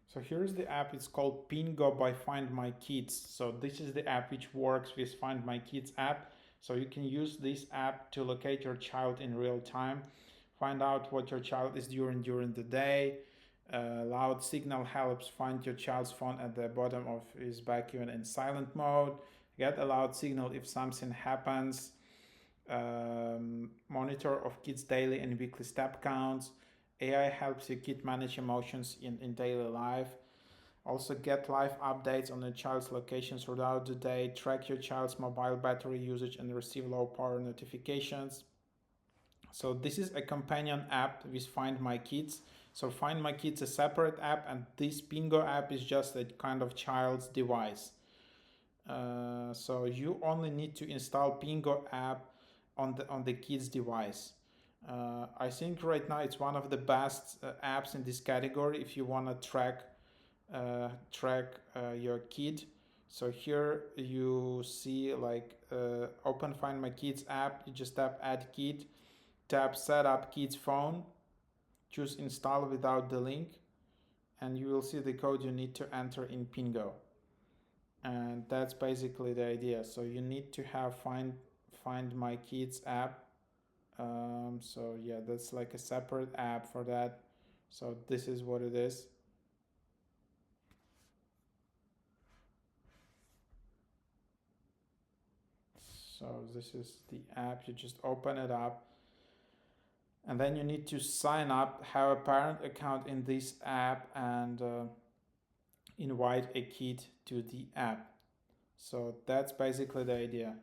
So here's the app. It's called Pingo by Find My Kids. So this is the app which works with Find My Kids app. So you can use this app to locate your child in real time, find out what your child is doing during the day. Loud signal helps find your child's phone at the bottom of his back even in silent mode. Get a loud signal if something happens. Monitor of kids' daily and weekly step counts. AI helps your kid manage emotions in daily life. Also, get live updates on your child's location throughout the day. Track your child's mobile battery usage and receive low power notifications. So, this is a companion app with Find My Kids. So, Find My Kids is a separate app, and this Pingo app is just a kind of child's device. So, you only need to install Pingo app on the kids device. I think right now it's one of the best apps in this category if you want to track your kid. So here you see like open Find My Kids app. You just tap Add Kid, tap Set Up Kids Phone, choose Install without the link, and you will see the code you need to enter in Pingo. And that's basically the idea. So you need to have Find My Kids app. So yeah, that's like a separate app for that. So this is what it is. So this is the app. You just open it up, and then you need to sign up, have a parent account in this app, and invite a kid to the app. So that's basically the idea.